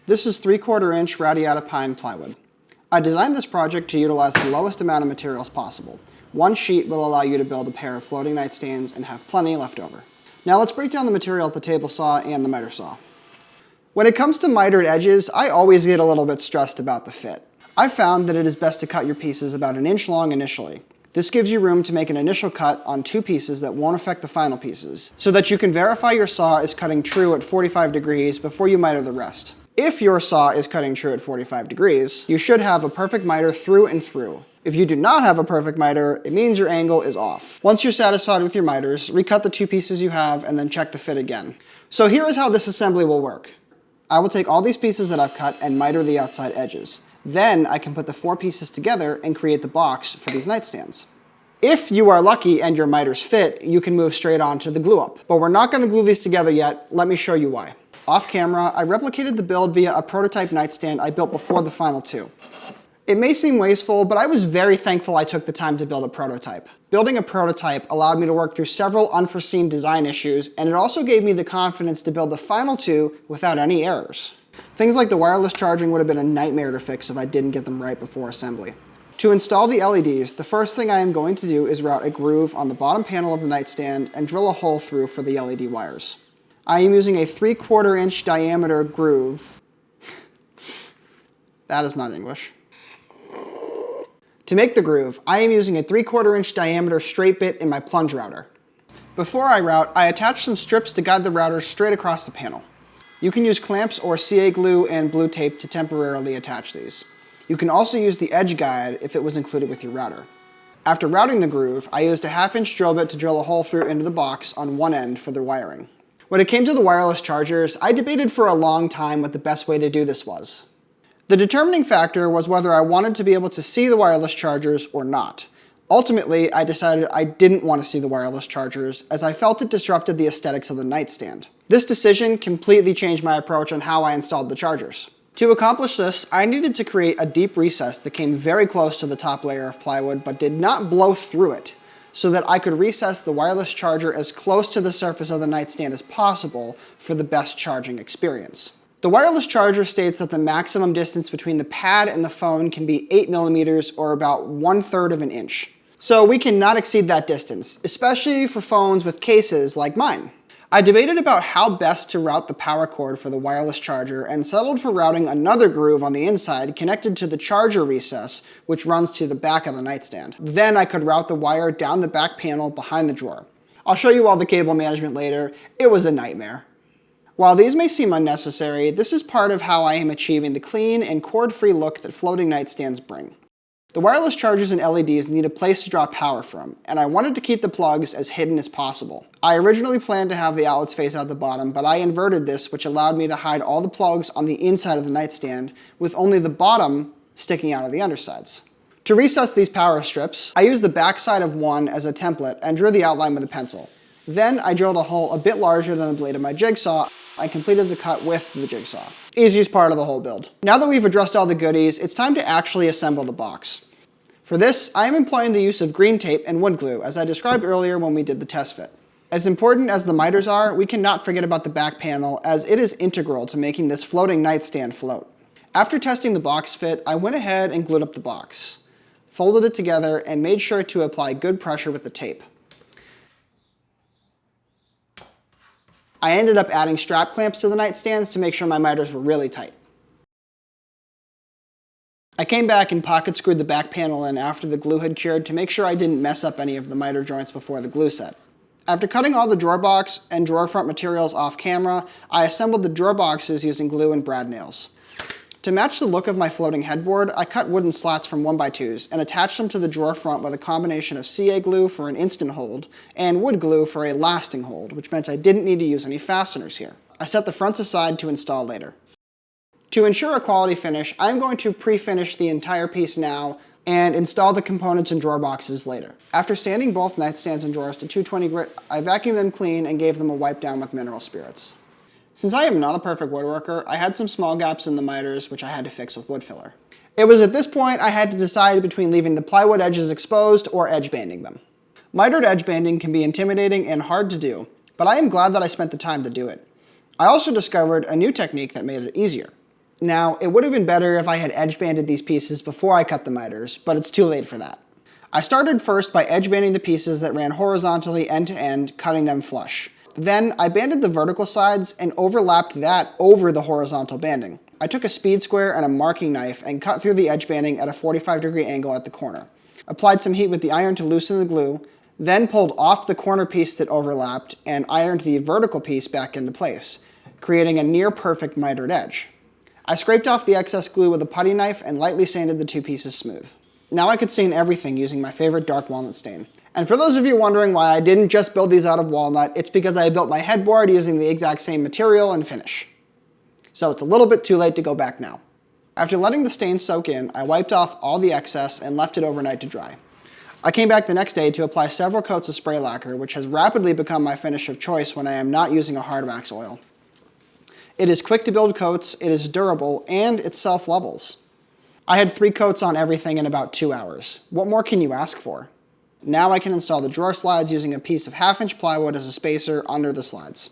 This is 3/4 inch radiata pine plywood. I designed this project to utilize the lowest amount of materials possible. One sheet will allow you to build a pair of floating nightstands and have plenty left over. Now let's break down the material at the table saw and the miter saw. When it comes to mitered edges, I always get a little bit stressed about the fit. I've found that it is best to cut your pieces about an inch long initially. This gives you room to make an initial cut on 2 pieces that won't affect the final pieces, so that you can verify your saw is cutting true at 45 degrees before you miter the rest. If your saw is cutting true at 45 degrees, you should have a perfect miter through and through. If you do not have a perfect miter, it means your angle is off. Once you're satisfied with your miters, recut the 2 pieces you have and then check the fit again. So here is how this assembly will work. I will take all these pieces that I've cut and miter the outside edges. Then I can put the 4 pieces together and create the box for these nightstands. If you are lucky and your miters fit, you can move straight on to the glue up. But we're not going to glue these together yet. Let me show you why. Off camera, I replicated the build via a prototype nightstand I built before the final 2. It may seem wasteful, but I was very thankful I took the time to build a prototype. Building a prototype allowed me to work through several unforeseen design issues, and it also gave me the confidence to build the final 2 without any errors. Things like the wireless charging would have been a nightmare to fix if I didn't get them right before assembly. To install the LEDs, the first thing I am going to do is route a groove on the bottom panel of the nightstand and drill a hole through for the LED wires. I am using a 3/4 inch diameter groove. That is not English. To make the groove, I am using a 3/4 inch diameter straight bit in my plunge router. Before I route, I attach some strips to guide the router straight across the panel. You can use clamps or CA glue and blue tape to temporarily attach these. You can also use the edge guide if it was included with your router. After routing the groove, I used a 1/2 inch drill bit to drill a hole through into the box on one end for the wiring. When it came to the wireless chargers, I debated for a long time what the best way to do this was. The determining factor was whether I wanted to be able to see the wireless chargers or not. Ultimately, I decided I didn't want to see the wireless chargers, as I felt it disrupted the aesthetics of the nightstand. This decision completely changed my approach on how I installed the chargers. To accomplish this, I needed to create a deep recess that came very close to the top layer of plywood but did not blow through it, so that I could recess the wireless charger as close to the surface of the nightstand as possible for the best charging experience. The wireless charger states that the maximum distance between the pad and the phone can be 8 millimeters or about 1/3 of an inch. So we cannot exceed that distance, especially for phones with cases like mine. I debated about how best to route the power cord for the wireless charger and settled for routing another groove on the inside connected to the charger recess, which runs to the back of the nightstand. Then I could route the wire down the back panel behind the drawer. I'll show you all the cable management later. It was a nightmare. While these may seem unnecessary, this is part of how I am achieving the clean and cord-free look that floating nightstands bring. The wireless chargers and LEDs need a place to draw power from, and I wanted to keep the plugs as hidden as possible. I originally planned to have the outlets face out the bottom, but I inverted this, which allowed me to hide all the plugs on the inside of the nightstand, with only the bottom sticking out of the undersides. To recess these power strips, I used the back side of one as a template and drew the outline with a pencil. Then I drilled a hole a bit larger than the blade of my jigsaw. I completed the cut with the jigsaw. Easiest part of the whole build. Now that we've addressed all the goodies, it's time to actually assemble the box. For this, I am employing the use of green tape and wood glue, as I described earlier when we did the test fit. As important as the miters are, we cannot forget about the back panel, as it is integral to making this floating nightstand float. After testing the box fit, I went ahead and glued up the box, folded it together, and made sure to apply good pressure with the tape. I ended up adding strap clamps to the nightstands to make sure my miters were really tight. I came back and pocket screwed the back panel in after the glue had cured to make sure I didn't mess up any of the miter joints before the glue set. After cutting all the drawer box and drawer front materials off camera, I assembled the drawer boxes using glue and brad nails. To match the look of my floating headboard, I cut wooden slats from 1x2s and attached them to the drawer front with a combination of CA glue for an instant hold and wood glue for a lasting hold, which meant I didn't need to use any fasteners here. I set the fronts aside to install later. To ensure a quality finish, I'm going to pre-finish the entire piece now and install the components and drawer boxes later. After sanding both nightstands and drawers to 220 grit, I vacuumed them clean and gave them a wipe down with mineral spirits. Since I am not a perfect woodworker, I had some small gaps in the miters which I had to fix with wood filler. It was at this point I had to decide between leaving the plywood edges exposed or edge banding them. Mitered edge banding can be intimidating and hard to do, but I am glad that I spent the time to do it. I also discovered a new technique that made it easier. Now, it would have been better if I had edge banded these pieces before I cut the miters, but it's too late for that. I started first by edge banding the pieces that ran horizontally end to end, cutting them flush. Then I banded the vertical sides and overlapped that over the horizontal banding. I took a speed square and a marking knife and cut through the edge banding at a 45-degree angle at the corner. Applied some heat with the iron to loosen the glue, then pulled off the corner piece that overlapped and ironed the vertical piece back into place, creating a near-perfect mitered edge. I scraped off the excess glue with a putty knife and lightly sanded the two pieces smooth. Now I could stain everything using my favorite dark walnut stain. And for those of you wondering why I didn't just build these out of walnut, it's because I built my headboard using the exact same material and finish. So it's a little bit too late to go back now. After letting the stain soak in, I wiped off all the excess and left it overnight to dry. I came back the next day to apply several coats of spray lacquer, which has rapidly become my finish of choice when I am not using a hard wax oil. It is quick to build coats, it is durable, and it self-levels. I had 3 coats on everything in about 2 hours. What more can you ask for? Now I can install the drawer slides using a piece of 1/2-inch plywood as a spacer under the slides.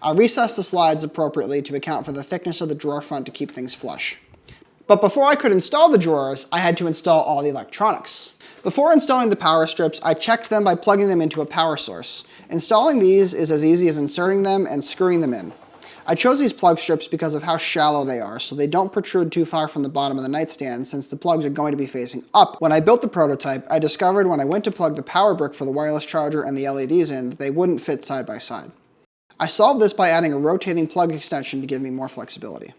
I recessed the slides appropriately to account for the thickness of the drawer front to keep things flush. But before I could install the drawers, I had to install all the electronics. Before installing the power strips, I checked them by plugging them into a power source. Installing these is as easy as inserting them and screwing them in. I chose these plug strips because of how shallow they are, so they don't protrude too far from the bottom of the nightstand since the plugs are going to be facing up. When I built the prototype, I discovered when I went to plug the power brick for the wireless charger and the LEDs in that they wouldn't fit side by side. I solved this by adding a rotating plug extension to give me more flexibility.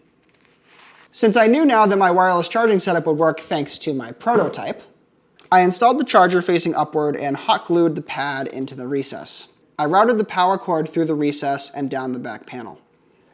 Since I knew now that my wireless charging setup would work thanks to my prototype, I installed the charger facing upward and hot glued the pad into the recess. I routed the power cord through the recess and down the back panel.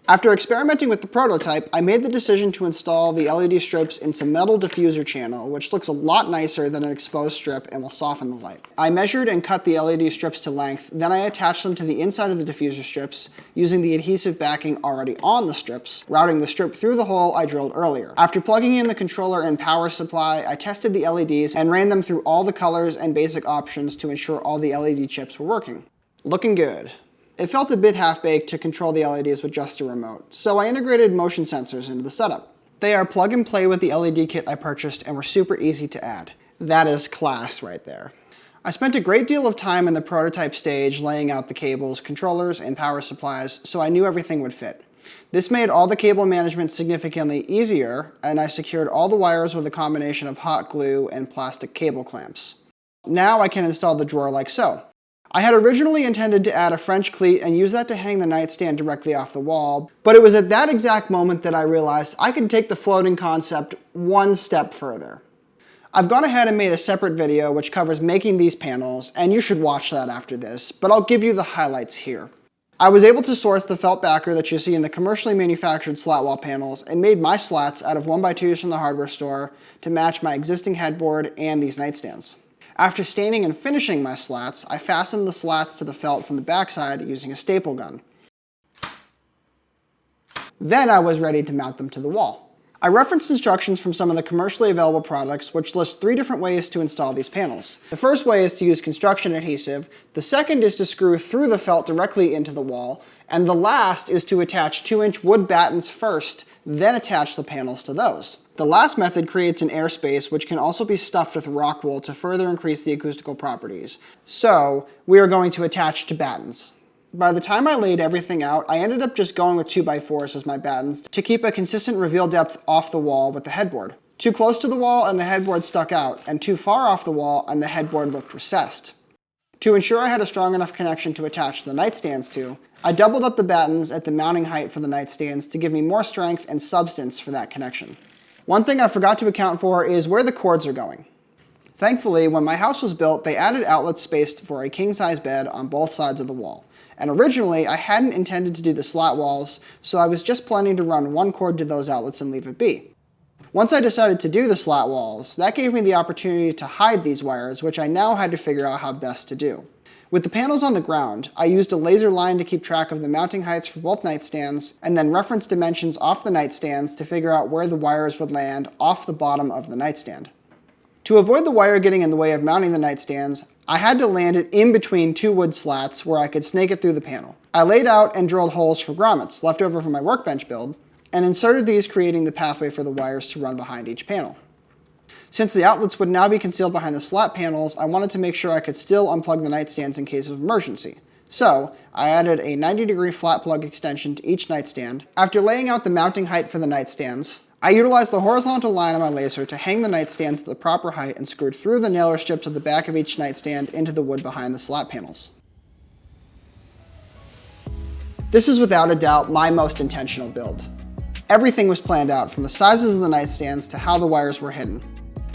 After experimenting with the prototype, I made the decision to install the LED strips in some metal diffuser channel, which looks a lot nicer than an exposed strip and will soften the light. I measured and cut the LED strips to length, then I attached them to the inside of the diffuser strips using the adhesive backing already on the strips, routing the strip through the hole I drilled earlier. After plugging in the controller and power supply, I tested the LEDs and ran them through all the colors and basic options to ensure all the LED chips were working. Looking good. It felt a bit half-baked to control the LEDs with just a remote, so I integrated motion sensors into the setup. They are plug and play with the LED kit I purchased and were super easy to add. That is class right there. I spent a great deal of time in the prototype stage laying out the cables, controllers, and power supplies, so I knew everything would fit. This made all the cable management significantly easier, and I secured all the wires with a combination of hot glue and plastic cable clamps. Now I can install the drawer like so. I had originally intended to add a French cleat and use that to hang the nightstand directly off the wall, but it was at that exact moment that I realized I could take the floating concept one step further. I've gone ahead and made a separate video which covers making these panels, and you should watch that after this, but I'll give you the highlights here. I was able to source the felt backer that you see in the commercially manufactured slat wall panels and made my slats out of 1x2s from the hardware store to match my existing headboard and these nightstands. After staining and finishing my slats, I fastened the slats to the felt from the backside using a staple gun. Then I was ready to mount them to the wall. I referenced instructions from some of the commercially available products which list 3 different ways to install these panels. The first way is to use construction adhesive, the second is to screw through the felt directly into the wall, and the last is to attach 2-inch wood battens first, then attach the panels to those. The last method creates an airspace which can also be stuffed with rock wool to further increase the acoustical properties. So, we are going to attach to battens. By the time I laid everything out, I ended up just going with 2x4s as my battens to keep a consistent reveal depth off the wall with the headboard. Too close to the wall and the headboard stuck out, and too far off the wall and the headboard looked recessed. To ensure I had a strong enough connection to attach the nightstands to, I doubled up the battens at the mounting height for the nightstands to give me more strength and substance for that connection. One thing I forgot to account for is where the cords are going. Thankfully, when my house was built, they added outlets spaced for a king-size bed on both sides of the wall. And originally, I hadn't intended to do the slat walls, so I was just planning to run one cord to those outlets and leave it be. Once I decided to do the slat walls, that gave me the opportunity to hide these wires, which I now had to figure out how best to do. With the panels on the ground, I used a laser line to keep track of the mounting heights for both nightstands, and then reference dimensions off the nightstands to figure out where the wires would land off the bottom of the nightstand. To avoid the wire getting in the way of mounting the nightstands, I had to land it in between 2 wood slats where I could snake it through the panel. I laid out and drilled holes for grommets left over from my workbench build, and inserted these, creating the pathway for the wires to run behind each panel. Since the outlets would now be concealed behind the slat panels, I wanted to make sure I could still unplug the nightstands in case of emergency. So, I added a 90-degree flat plug extension to each nightstand. After laying out the mounting height for the nightstands, I utilized the horizontal line on my laser to hang the nightstands at the proper height and screwed through the nailer strips at the back of each nightstand into the wood behind the slat panels. This is without a doubt my most intentional build. Everything was planned out, from the sizes of the nightstands to how the wires were hidden.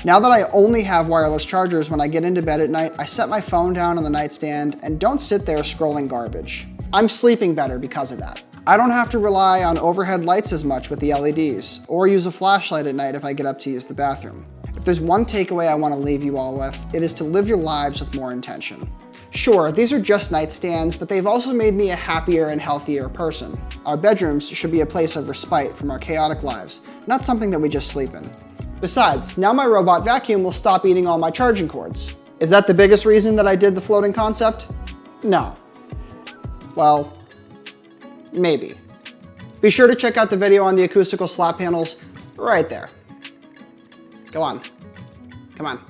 Now that I only have wireless chargers when I get into bed at night, I set my phone down on the nightstand and don't sit there scrolling garbage. I'm sleeping better because of that. I don't have to rely on overhead lights as much with the LEDs, or use a flashlight at night if I get up to use the bathroom. If there's one takeaway I want to leave you all with, it is to live your lives with more intention. Sure, these are just nightstands, but they've also made me a happier and healthier person. Our bedrooms should be a place of respite from our chaotic lives, not something that we just sleep in. Besides, now my robot vacuum will stop eating all my charging cords. Is that the biggest reason that I did the floating concept? No. Well, maybe. Be sure to check out the video on the acoustical slat panels right there. Go on. Come on.